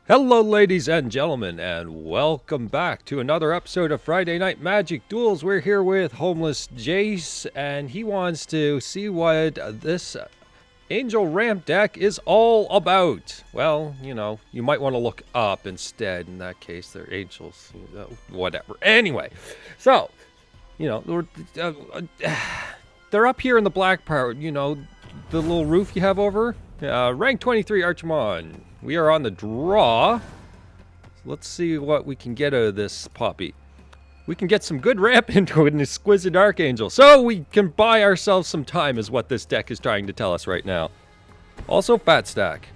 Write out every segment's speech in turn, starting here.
Hello, ladies and gentlemen, and welcome back to another episode of Friday Night Magic Duels. We're here with Homeless Jace, and he wants to see what this Angel Ramp deck is all about. Well, you know, you might want to look up instead. In that case, they're angels, whatever. Anyway, so, you know, they're up here in the black part, you know, the little roof you have over. Rank 23 Archimon. We are on the draw. So let's see what we can get out of this puppy. We can get some good ramp into an Exquisite Archangel. So we can buy ourselves some time is what this deck is trying to tell us right now. Also, Fat Stack.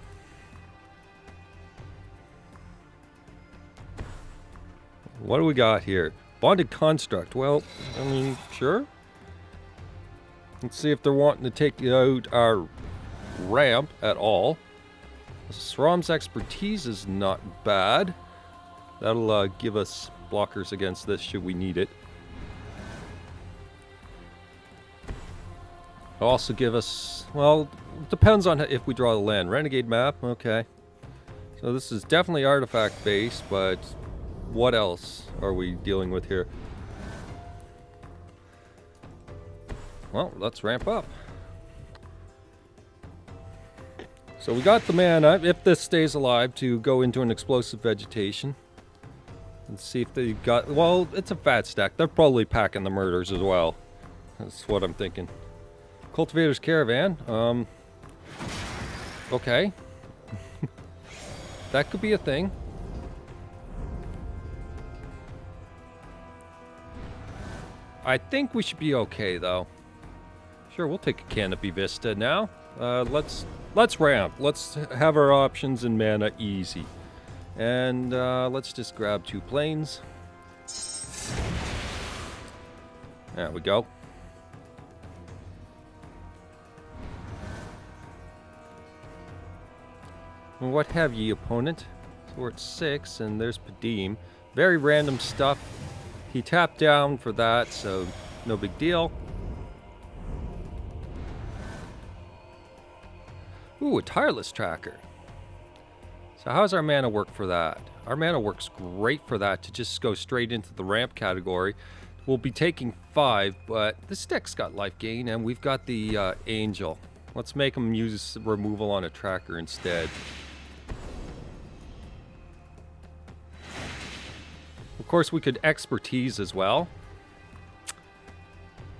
What do we got here? Bonded Construct. Well, I mean, sure. Let's see if they're wanting to take out our ramp at all. Srom's expertise is not bad. That'll give us blockers against this should we need it. It'll also give us, well, depends on if we draw the land. Renegade map, okay. So this is definitely artifact based, but what else are we dealing with here? Well, let's ramp up. So we got the mana, if this stays alive, to go into an explosive vegetation. Let's see if they got, well, it's a fat stack. They're probably packing the murders as well. That's what I'm thinking. Cultivator's Caravan. Okay. That could be a thing. I think we should be okay, though. Sure, we'll take a Canopy Vista now. Let's ramp. Let's have our options in mana easy. And let's just grab 2 planes. There we go. And what have ye, opponent? So we're at 6, and there's Padim. Very random stuff. He tapped down for that, so no big deal. Ooh, a Tireless Tracker. So how's our mana work for that? Our mana works great for that to just go straight into the ramp category. We'll be taking 5, but this deck's got life gain, and we've got the Angel. Let's make him use removal on a tracker instead. Of course, we could expertise as well.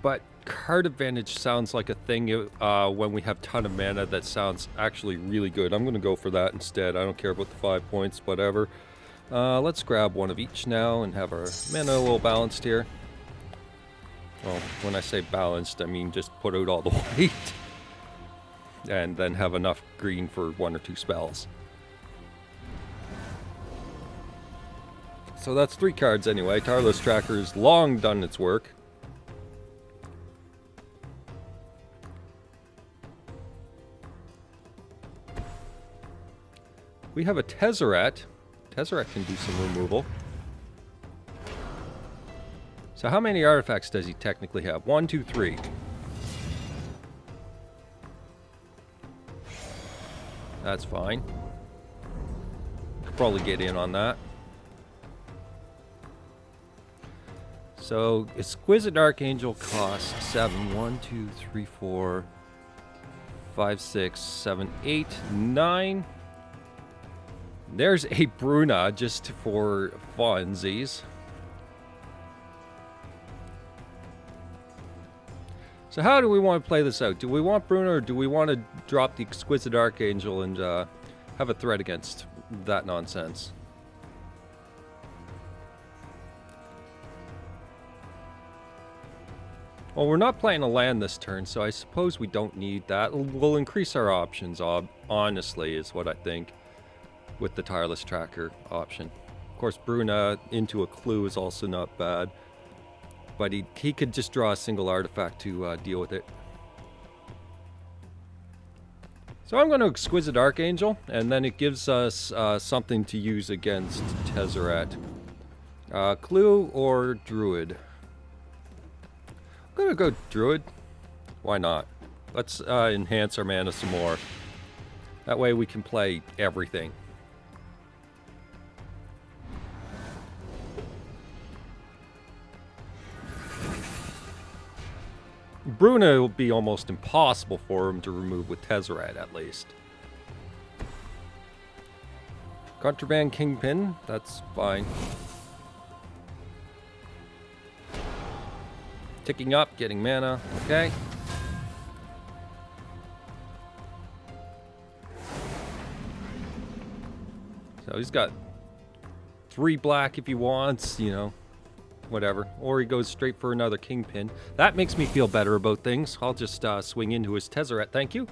But card advantage sounds like a thing when we have ton of mana that sounds actually really good. I'm going to go for that instead. I don't care about the 5 points, whatever. Let's grab one of each now and have our mana a little balanced here. Well, when I say balanced, I mean just put out all the white. And then have enough green for 1 or 2 spells. So that's 3 cards anyway. Tireless Tracker's long done its work. We have a Tezzeret. Tezzeret can do some removal. So how many artifacts does he technically have? 1, 2, 3. That's fine. Could probably get in on that. So Exquisite Archangel costs 7. 1, 2, 3, 4, 5, 6, 7, 8, 9. There's a Bruna just for funsies. So how do we want to play this out? Do we want Bruna or do we want to drop the Exquisite Archangel and have a threat against that nonsense? Well, we're not playing a land this turn, so I suppose we don't need that. We'll increase our options, honestly, is what I think, with the Tireless Tracker option. Of course, Bruna into a clue is also not bad, but he could just draw a single artifact to deal with it. So I'm going to Exquisite Archangel, and then it gives us something to use against Tezzeret. Clue or Druid? I'm going to go Druid. Why not? Let's enhance our mana some more. That way we can play everything. Bruna will be almost impossible for him to remove with Tezzeret, at least. Contraband Kingpin, that's fine. Ticking up, getting mana, okay. So he's got 3 black if he wants, you know, whatever. Or he goes straight for another Kingpin. That makes me feel better about things. I'll just swing into his Tezzeret, thank you.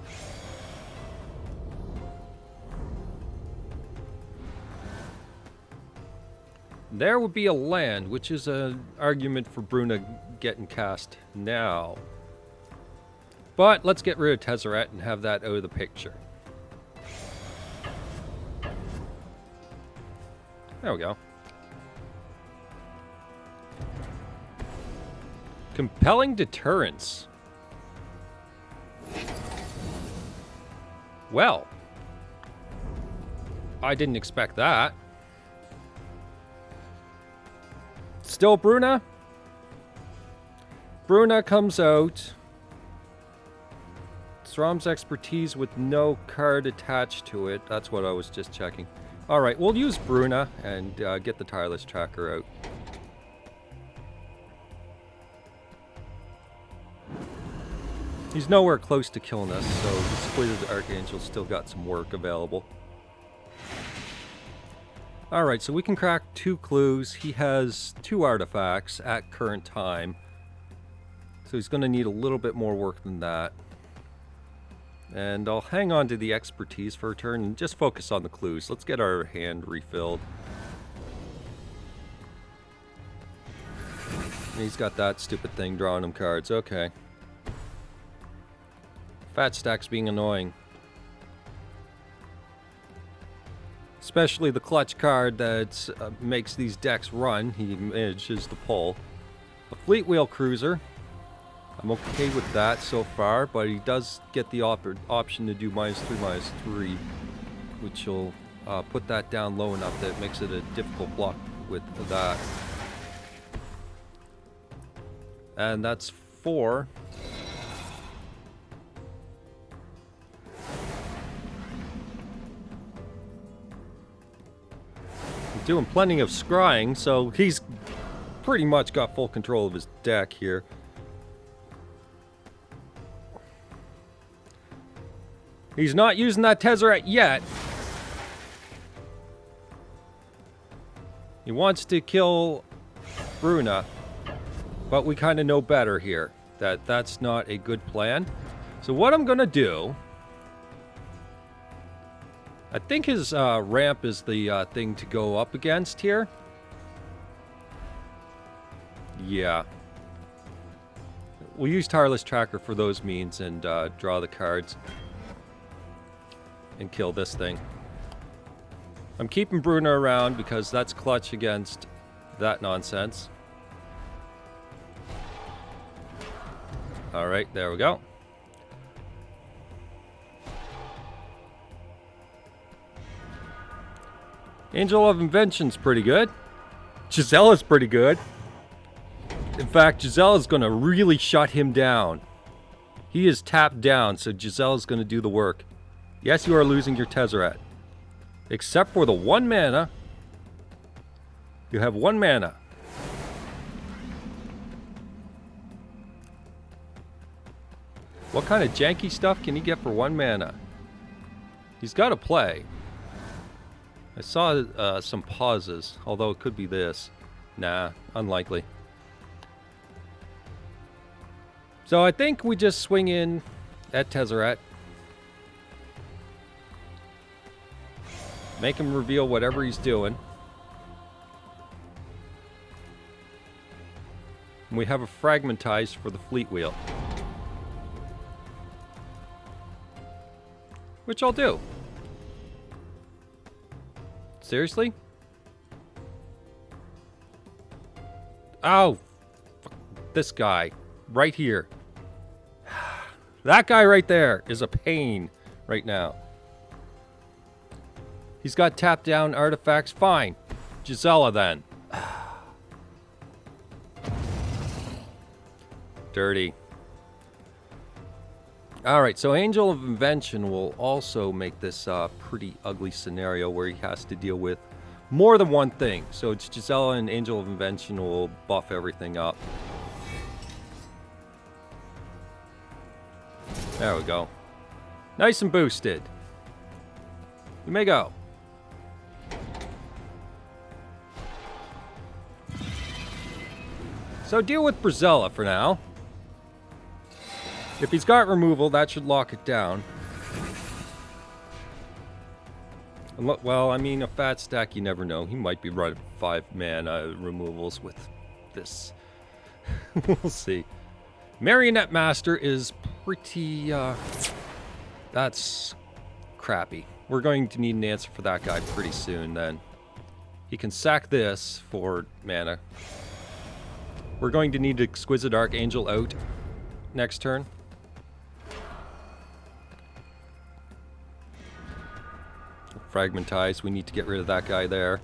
There would be a land, which is an argument for Bruna getting cast now. But let's get rid of Tezzeret and have that out of the picture. There we go. Compelling deterrence. Well, I didn't expect that. Still Bruna? Bruna comes out. Thram's expertise with no card attached to it. That's what I was just checking. Alright, we'll use Bruna and get the Tireless Tracker out. He's nowhere close to killing us, so the Squid Archangel's still got some work available. Alright, so we can crack 2 clues. He has 2 artifacts at current time. So he's going to need a little bit more work than that. And I'll hang on to the expertise for a turn and just focus on the clues. Let's get our hand refilled. And he's got that stupid thing drawing him cards. Okay. Fat stack's being annoying. Especially the clutch card that makes these decks run. He manages to pull. A Fleet Wheel Cruiser. I'm okay with that so far, but he does get the option to do -3/-3, which will put that down low enough that it makes it a difficult block with that. And that's 4. Doing plenty of scrying, so he's pretty much got full control of his deck here. He's not using that Tezzeret yet. He wants to kill Bruna, but we kind of know better here that that's not a good plan. So what I'm going to do, I think his ramp is the thing to go up against here. Yeah. We'll use Tireless Tracker for those means and draw the cards. And kill this thing. I'm keeping Bruna around because that's clutch against that nonsense. Alright, there we go. Angel of Invention's pretty good. Gisella's pretty good. In fact, Gisella's going to really shut him down. He is tapped down, so Gisella's going to do the work. Yes, you are losing your Tezzeret. Except for the 1 mana. You have 1 mana. What kind of janky stuff can he get for 1 mana? He's got to play. I saw some pauses, although it could be this. Nah, unlikely. So I think we just swing in at Tezzeret. Make him reveal whatever he's doing. And we have a Fragmentize for the Fleet Wheel. Which I'll do. Seriously? Oh! This guy. Right here. That guy right there is a pain right now. He's got tapped down artifacts. Fine. Gisela then. Dirty. Alright, so Angel of Invention will also make this pretty ugly scenario where he has to deal with more than one thing. So it's Gisela and Angel of Invention will buff everything up. There we go. Nice and boosted. You may go. So deal with Brazella for now. If he's got removal, that should lock it down. Well, I mean, a fat stack, you never know. He might be running 5 mana removals with this. We'll see. Marionette Master is pretty, that's crappy. We're going to need an answer for that guy pretty soon then. He can sack this for mana. We're going to need Exquisite Archangel out next turn. Fragmentize, we need to get rid of that guy there.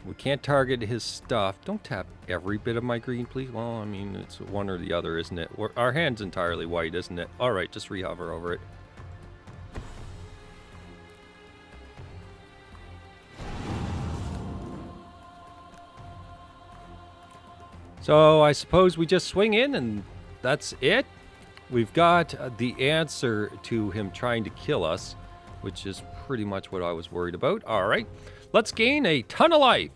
We can't target his stuff. Don't tap every bit of my green, please. Well, I mean, it's one or the other, isn't it? Our hand's entirely white, isn't it? Alright, just rehover over it. So I suppose we just swing in and that's it. We've got the answer to him trying to kill us, which is pretty much what I was worried about. All right, let's gain a ton of life.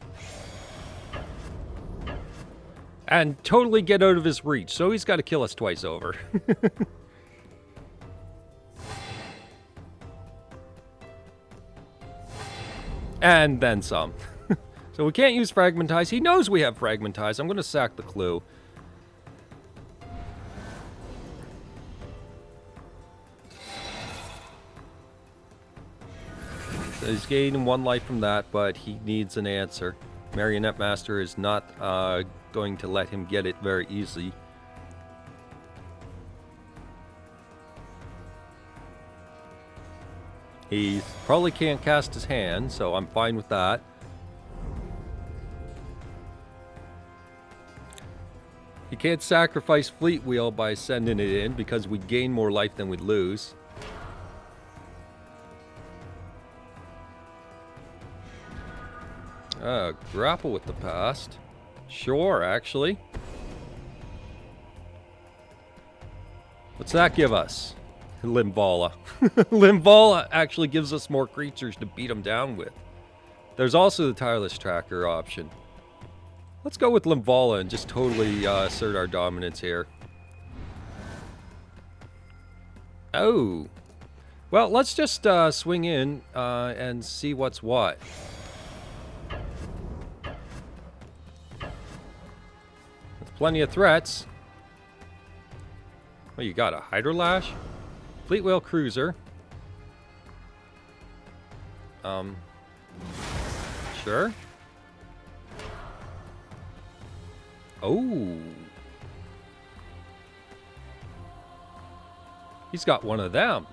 And totally get out of his reach, so he's got to kill us twice over. And then some. So we can't use Fragmentize. He knows we have Fragmentize. I'm going to sack the clue. So he's gaining 1 life from that, but he needs an answer. Marionette Master is not going to let him get it very easily. He probably can't cast his hand, so I'm fine with that. He can't sacrifice Fleet Wheel by sending it in because we'd gain more life than we'd lose. Grapple with the past. Sure, actually. What's that give us? Limvala. Limvala actually gives us more creatures to beat them down with. There's also the Tireless Tracker option. Let's go with Limvala and just totally assert our dominance here. Oh. Well, let's just swing in and see what's what. With plenty of threats. Well, you got a Hydrolash? Fleet Wheel Cruiser. Sure. Oh. He's got one of them.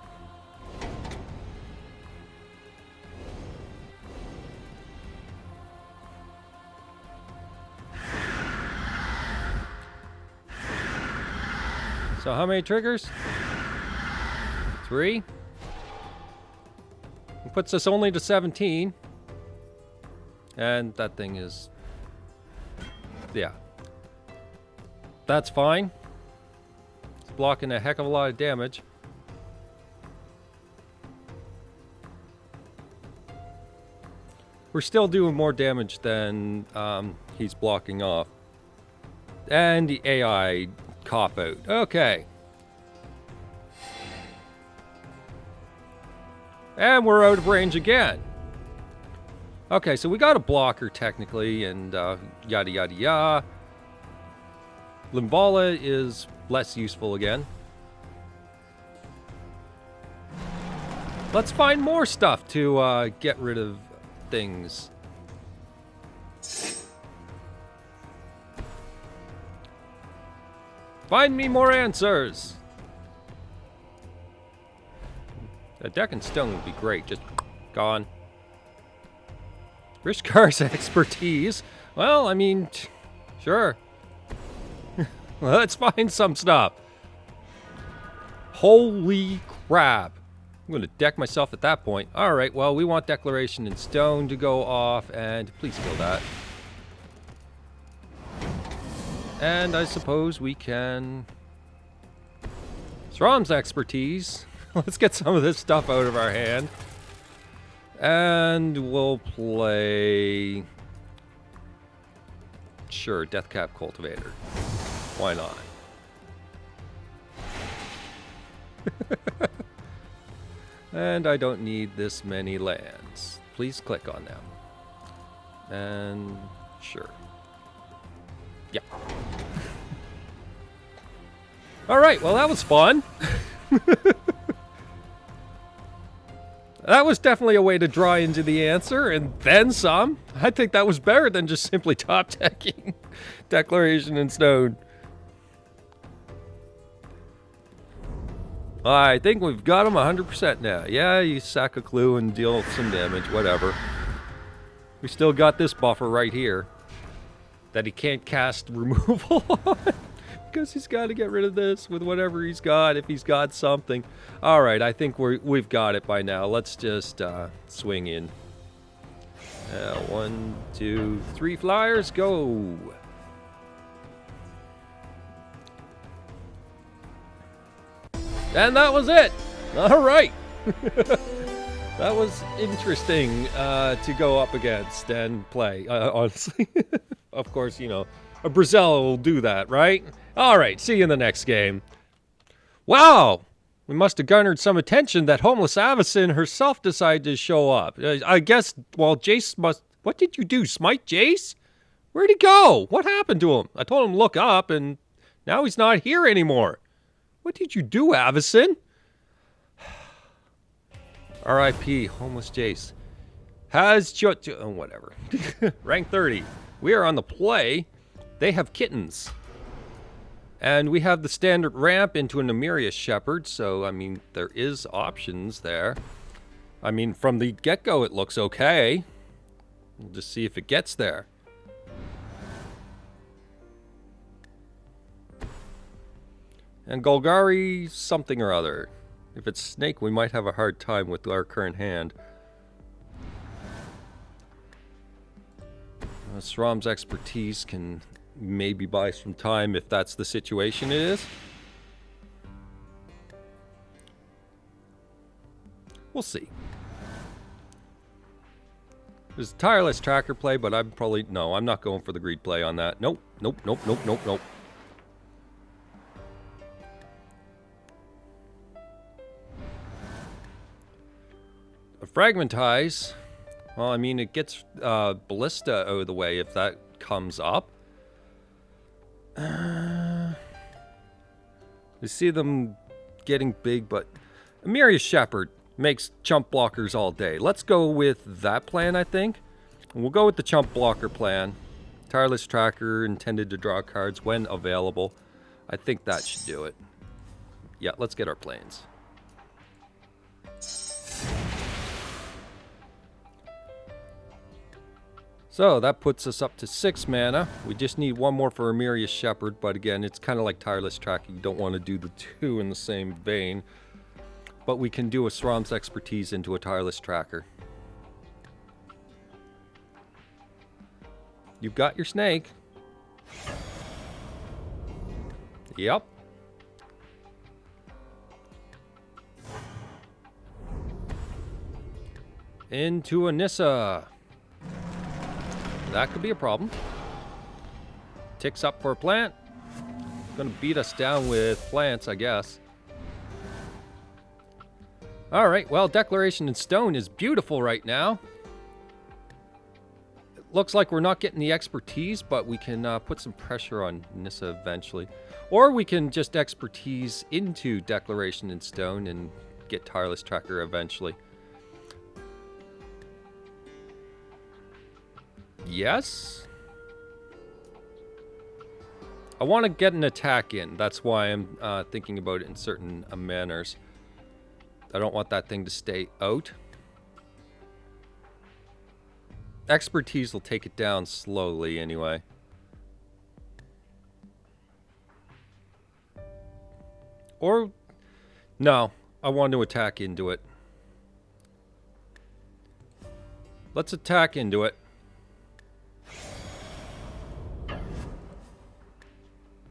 So how many triggers? 3. It puts us only to 17. And that thing is... yeah. That's fine. It's blocking a heck of a lot of damage. We're still doing more damage than he's blocking off. And the AI cop out. Okay. And we're out of range again. Okay, so we got a blocker technically, and yada yada yada. Limvala is less useful again. Let's find more stuff to get rid of things. Find me more answers. A deck and stone would be great. Just gone. Rishkar's expertise. Well, I mean, sure. Let's find some stuff. Holy crap. I'm going to deck myself at that point. All right, well, we want Declaration in Stone to go off, and please kill that. And I suppose we can... Srom's expertise. Let's get some of this stuff out of our hand. And we'll play... Sure, Deathcap Cultivator. Why not? And I don't need this many lands. Please click on them. And sure. Yeah. All right, well, that was fun. That was definitely a way to draw into the answer, and then some. I think that was better than just simply top decking Declaration in Stone. I think we've got him 100% now. Yeah, you sack a clue and deal some damage, whatever. We still got this buffer right here that he can't cast removal on. Because he's got to get rid of this with whatever he's got, if he's got something. All right, I think we've got it by now. Let's just swing in. 1, 2, 3 flyers, go. And that was it. All right. That was interesting to go up against and play, honestly. Of course, you know, a Brazil will do that, right? All right, see you in the next game. Wow, we must have garnered some attention that homeless Avacyn herself decided to show up. I guess, well, Jace must... What did you do, smite Jace? Where'd he go? What happened to him? I told him to look up, and now he's not here anymore. What did you do, Avacyn? R.I.P. Homeless Jace. Oh, whatever. Rank 30. We are on the play. They have kittens. And we have the standard ramp into an Emerius Shepherd, so, I mean, there is options there. I mean, from the get-go, it looks okay. We'll just see if it gets there. And Golgari something or other. If it's Snake, we might have a hard time with our current hand. Srom's expertise can maybe buy some time if that's the situation it is. We'll see. There's a tireless tracker play, but I'm probably... No, I'm not going for the greed play on that. Nope, nope, nope, nope, nope, nope. A Fragmentize... Well, I mean, it gets Ballista out of the way if that comes up. You see them getting big, but Emerius Shepherd makes chump blockers all day. Let's go with that plan, I think. And we'll go with the chump blocker plan. Tireless Tracker intended to draw cards when available. I think that should do it. Yeah, let's get our planes. So that puts us up to 6 mana. We just need one more for Emerius Shepherd, but again, it's kind of like Tireless Tracker. You don't want to do the two in the same vein. But we can do a Srom's expertise into a Tireless Tracker. You've got your snake. Yep. Into a Nissa. That could be a problem. Ticks up for a plant. Gonna beat us down with plants, I guess. Alright, well, Declaration in Stone is beautiful right now. It looks like we're not getting the expertise, but we can put some pressure on Nissa eventually. Or we can just expertise into Declaration in Stone and get Tireless Tracker eventually. Yes. I want to get an attack in. That's why I'm thinking about it in certain manners. I don't want that thing to stay out. Expertise will take it down slowly anyway. Or, no, I want to attack into it. Let's attack into it.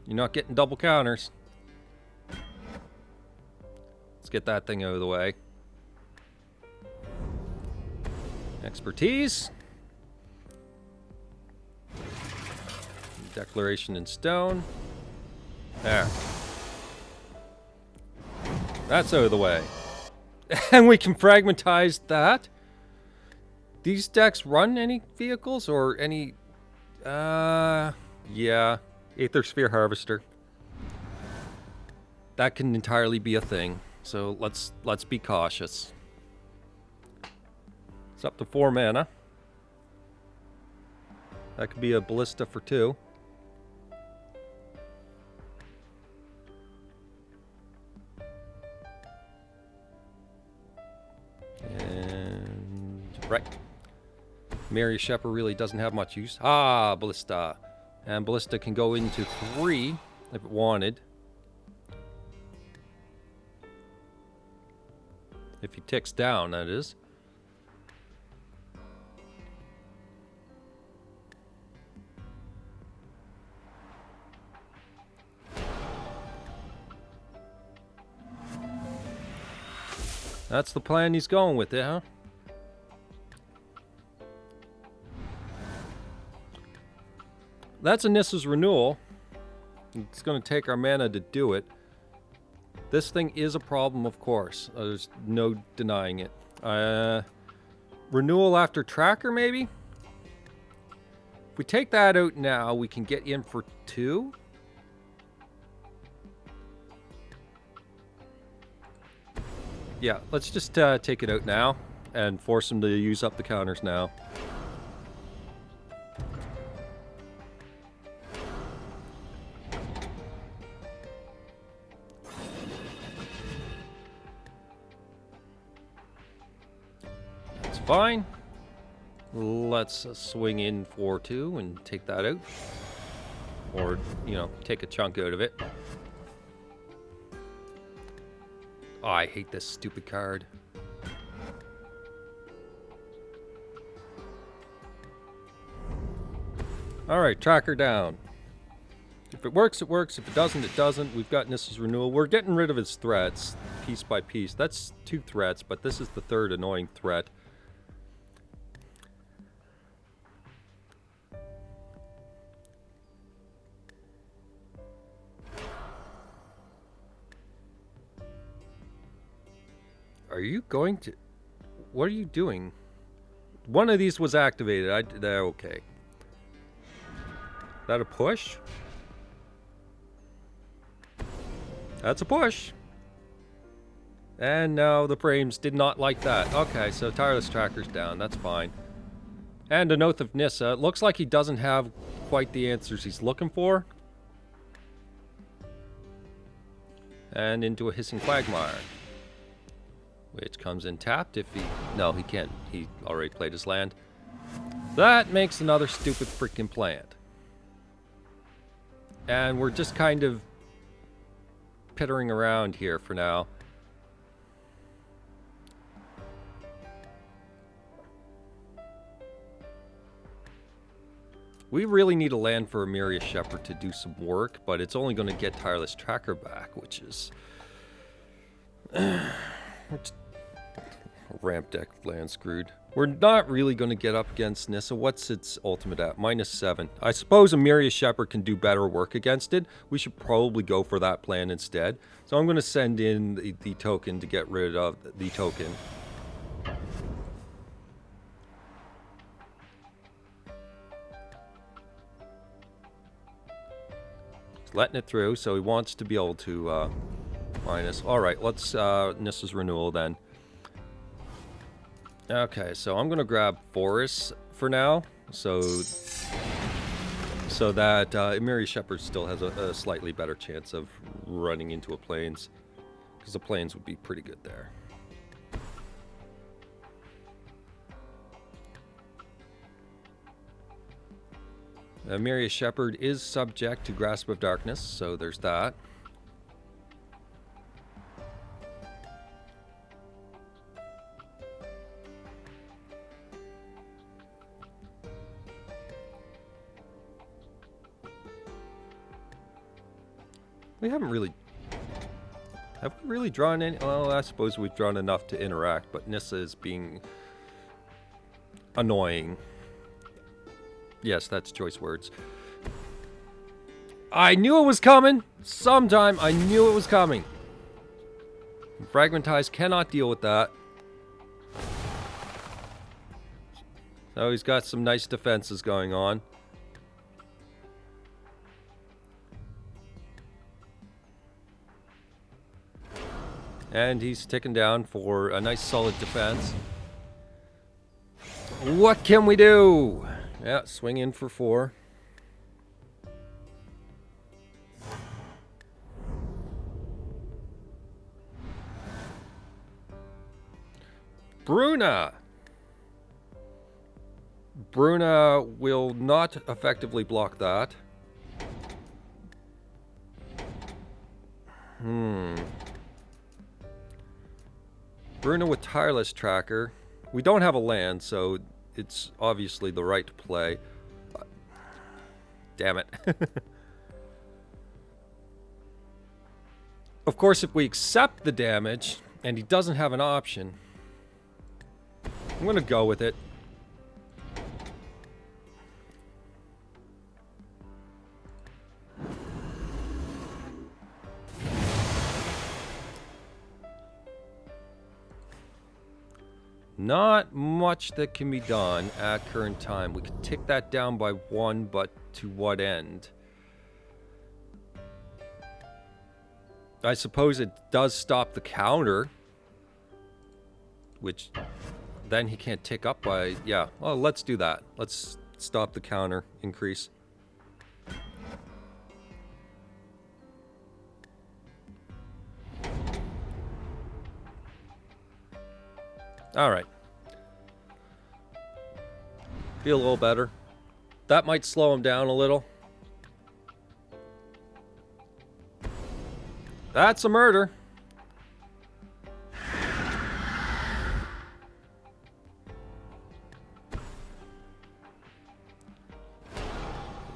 You're not getting double counters. Let's get that thing out of the way. Expertise. Declaration in stone. There. That's out of the way. And we can fragmentize that. These decks run any vehicles or any... yeah. Aether Sphere Harvester. That can entirely be a thing. So let's be cautious. It's up to 4 mana. That could be a Ballista for 2. And... right. Mary Shepherd really doesn't have much use. Ah, Ballista. And Ballista can go into 3 if it wanted. If he ticks down, that is. That's the plan he's going with it, huh? That's a Nissa's Renewal. It's going to take our mana to do it. This thing is a problem, of course. There's no denying it. Renewal after Tracker, maybe? If we take that out now, we can get in for 2. Yeah, let's just take it out now and force him to use up the counters now. That's fine. Let's swing in for 2 and take that out. Or, you know, take a chunk out of it. Oh, I hate this stupid card. Alright, Tracker down. If it works, it works. If it doesn't, it doesn't. We've got Nissa's Renewal. We're getting rid of his threats, piece by piece. That's 2 threats, but this is the 3rd annoying threat. Are you going to... What are you doing? One of these was activated. Okay. That a push? That's a push. And no, the frames did not like that. Okay, so Tireless Tracker's down. That's fine. And an Oath of Nissa. It looks like he doesn't have quite the answers he's looking for. And into a Hissing Quagmire. Which comes in tapped if he... No, he can't. He already played his land. That makes another stupid freaking plant. And we're just kind of pittering around here for now. We really need a land for Emiria Shepherd to do some work, but it's only going to get Tireless Tracker back, which is... Ramp deck land screwed. We're not really going to get up against Nissa. What's its ultimate at? -7. I suppose Emiria Shepherd can do better work against it. We should probably go for that plan instead. So I'm going to send in the token to get rid of the token. He's letting it through, so he wants to be able to minus. Alright, let's Nissa's Renewal then. Okay, so I'm going to grab Forest for now, so that Emiria Shepherd still has a slightly better chance of running into a Plains, because the Plains would be pretty good there. Emiria Shepherd is subject to Grasp of Darkness, so there's that. We haven't really... Have we really drawn any? Well, I suppose we've drawn enough to interact, but Nissa is being annoying. Yes, that's choice words. I knew it was coming! Sometime I knew it was coming. Fragmentize cannot deal with that. So he's got some nice defenses going on. And he's ticking down for a nice solid defense. What can we do? Yeah, swing in for 4. Bruna! Bruna will not effectively block that. Bruna with Tireless Tracker. We don't have a land, so it's obviously the right play. Damn it. Of course, if we accept the damage, and he doesn't have an option, I'm gonna go with it. Not much that can be done at current time. We could tick that down by 1, but to what end? I suppose it does stop the counter, which then he can't tick up by... Yeah, well, let's do that. Let's stop the counter increase. All right. Feel a little better. That might slow him down a little. That's a murder.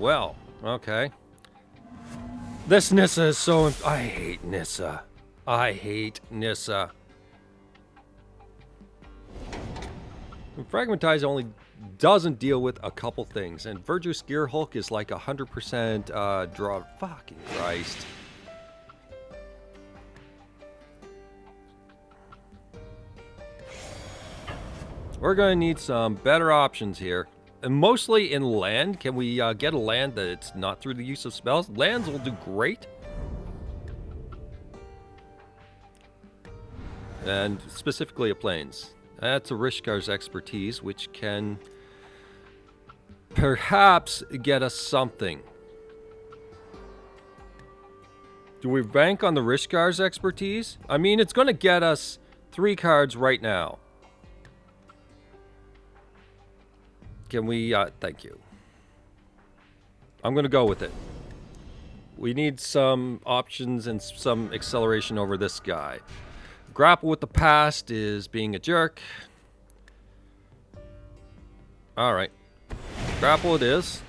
Well, okay. This Nissa is so... I hate Nissa. I hate Nissa. Fragmentize only doesn't deal with a couple things, and Virtuous Gear Hulk is like 100% draw. Fucking Christ. We're gonna need some better options here. And mostly in land. Can we get a land that's not through the use of spells? Lands will do great. And specifically a plains. That's a Rishkar's expertise, which can perhaps get us something. Do we bank on the Rishkar's expertise? I mean, it's going to get us 3 cards right now. Can we, thank you. I'm going to go with it. We need some options and some acceleration over this guy. Grapple with the past is being a jerk. Alright. Grapple it is.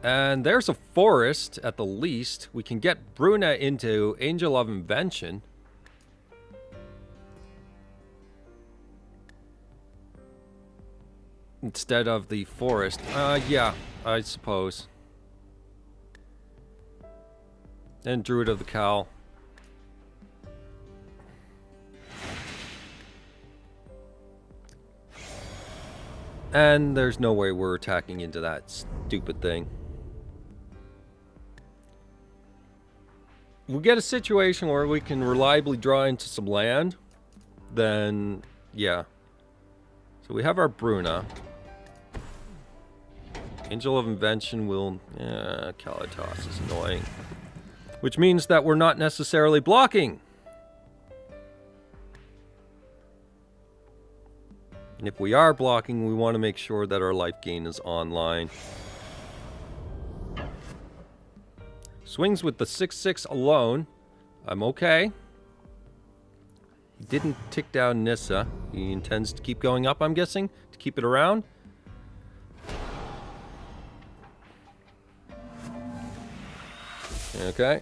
And there's a forest at the least. We can get Bruna into Angel of Invention. Instead of the forest. Yeah, I suppose. And Druid of the Cowl. And there's no way we're attacking into that stupid thing. We get a situation where we can reliably draw into some land, then yeah. So we have our Bruna. Angel of Invention will... Yeah, Kalitas is annoying. Which means that we're not necessarily blocking. And if we are blocking, we want to make sure that our life gain is online. Swings with the 6/6 alone. I'm okay. He didn't tick down Nissa. He intends to keep going up, I'm guessing, to keep it around. Okay.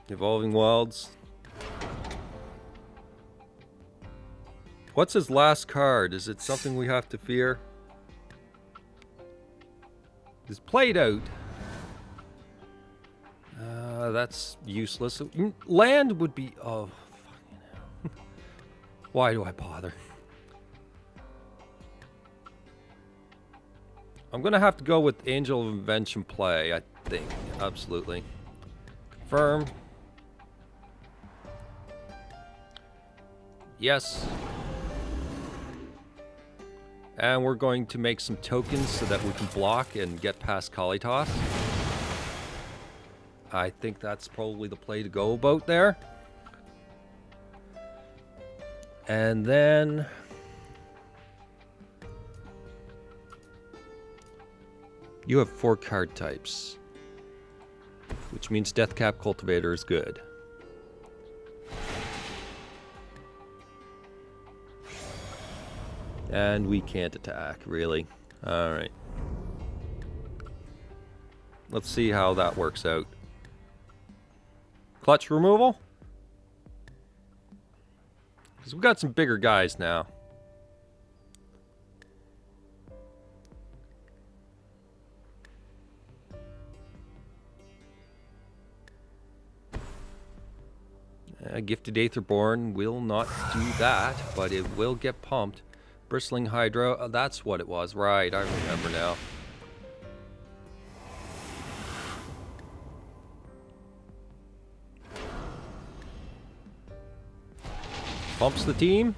Evolving Wilds. What's his last card? Is it something we have to fear? Is played out. That's useless. Land would be... Oh, fucking hell. Why do I bother? I'm going to have to go with Angel of Invention play, I think. Absolutely. Confirm. Yes. And we're going to make some tokens so that we can block and get past Kalitas. I think that's probably the play to go about there. And then... you have 4 card types. Which means Deathcap Cultivator is good. And we can't attack, really. Alright. Let's see how that works out. Clutch removal? Because we've got some bigger guys now. Gifted Aetherborn will not do that, but it will get pumped. Bristling Hydra, that's what it was. Right, I remember now. Pumps the team.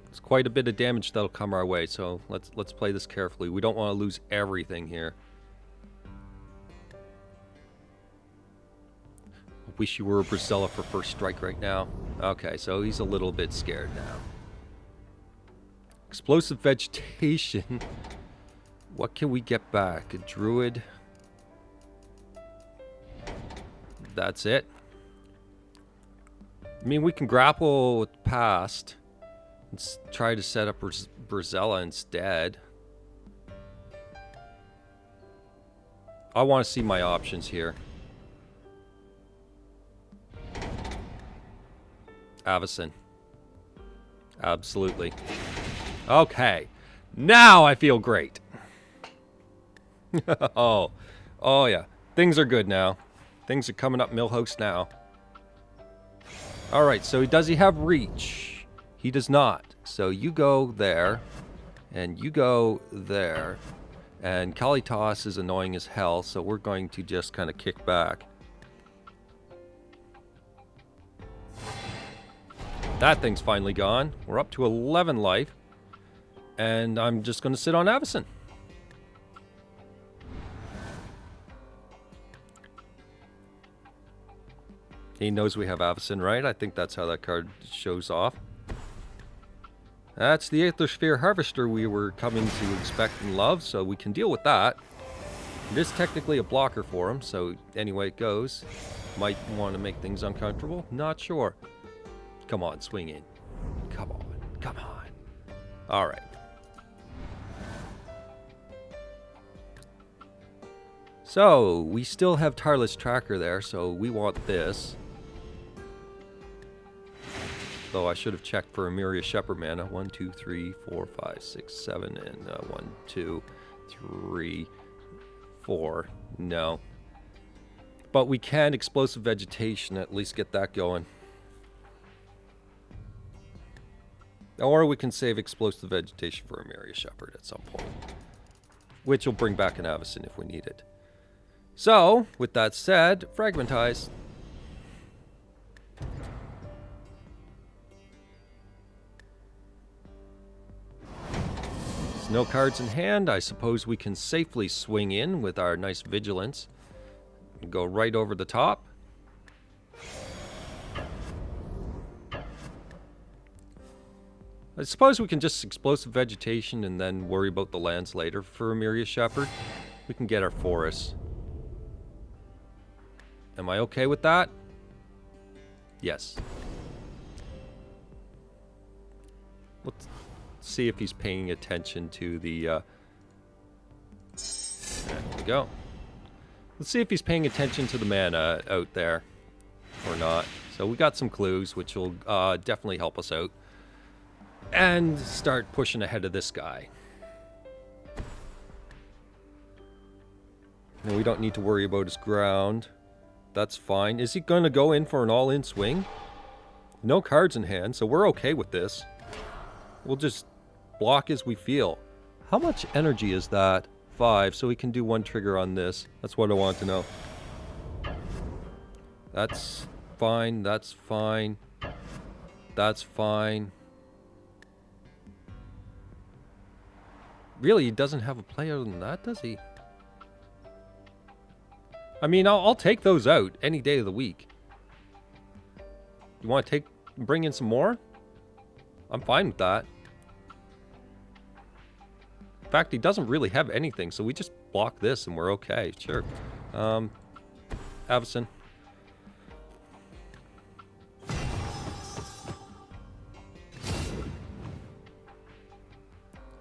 It's quite a bit of damage that'll come our way, so let's play this carefully. We don't want to lose everything here. Wish you were a Brazella for first strike right now. Okay, so he's a little bit scared now. Explosive Vegetation. What can we get back? A Druid. That's it. I mean, we can grapple with the past and try to set up Brazella instead. I want to see my options here. Avacyn. Absolutely. Okay. Now I feel great. Oh yeah. Things are good now. Things are coming up Millhouse now. Alright, so does he have reach? He does not. So you go there. And you go there. And Kalitas is annoying as hell, so we're going to just kind of kick back. That thing's finally gone. We're up to 11 life. And I'm just going to sit on Avacyn. He knows we have Avacyn, right? I think that's how that card shows off. That's the Aether Sphere Harvester we were coming to expect and love, so we can deal with that. It is technically a blocker for him, so anyway it goes. Might want to make things uncomfortable. Not sure. Come on, swing in. Come on. Come on. Alright. So, we still have Tireless Tracker there, so we want this. Though I should have checked for Emiria Shepherd mana. 1, 2, 3, 4, 5, 6, 7, and 1, 2, 3, 4. No. But we can Explosive Vegetation, at least get that going. Or we can save Explosive Vegetation for Emiria Shepherd at some point. Which will bring back an Avacyn if we need it. So, with that said, Fragmentize. There's no cards in hand. I suppose we can safely swing in with our nice Vigilance. And go right over the top. I suppose we can just Explosive Vegetation and then worry about the lands later for Emiria Shepherd. We can get our forests. Am I okay with that? Yes. see if he's paying attention to the... there we go. Let's see if he's paying attention to the mana out there or not. So we got some clues, which will definitely help us out. And start pushing ahead of this guy. And we don't need to worry about his ground. That's fine. Is he going to go in for an all-in swing? No cards in hand, so we're okay with this. We'll just block as we feel. How much energy is that? 5, so we can do 1 trigger on this. That's what I want to know. That's fine, that's fine. That's fine. Really, he doesn't have a play other than that, does he? I mean, I'll take those out any day of the week. You want to bring in some more? I'm fine with that. In fact, he doesn't really have anything, so we just block this and we're okay. Sure. Avison.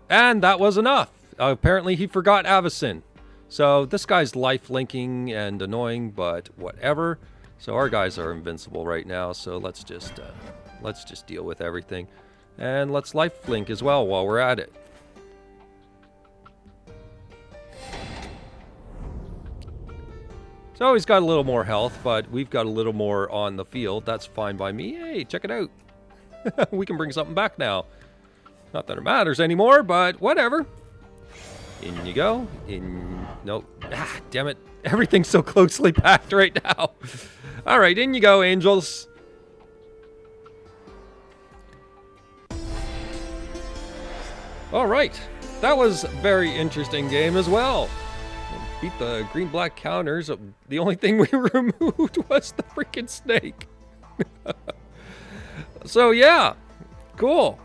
And that was enough. Apparently he forgot Avison. So this guy's life linking and annoying, but whatever. So our guys are invincible right now, so let's just deal with everything. And let's life link as well while we're at it. So he's got a little more health, but we've got a little more on the field. That's fine by me. Hey, check it out. We can bring something back now. Not that it matters anymore, but whatever. In you go. In... Nope. Ah, damn it. Everything's so closely packed right now. All right, in you go, Angels. All right. That was a very interesting game as well. Beat the green-black counters. The only thing we removed was the freaking snake. So, yeah. Cool.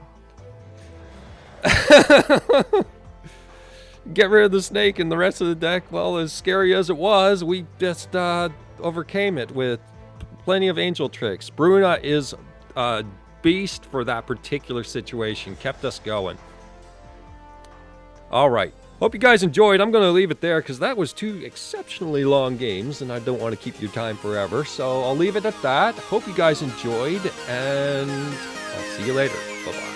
Get rid of the snake and the rest of the deck. Well, as scary as it was, we just overcame it with plenty of angel tricks. Bruna is a beast for that particular situation. Kept us going. All right. Hope you guys enjoyed. I'm going to leave it there because that was 2 exceptionally long games and I don't want to keep your time forever. So I'll leave it at that. Hope you guys enjoyed and I'll see you later. Bye-bye.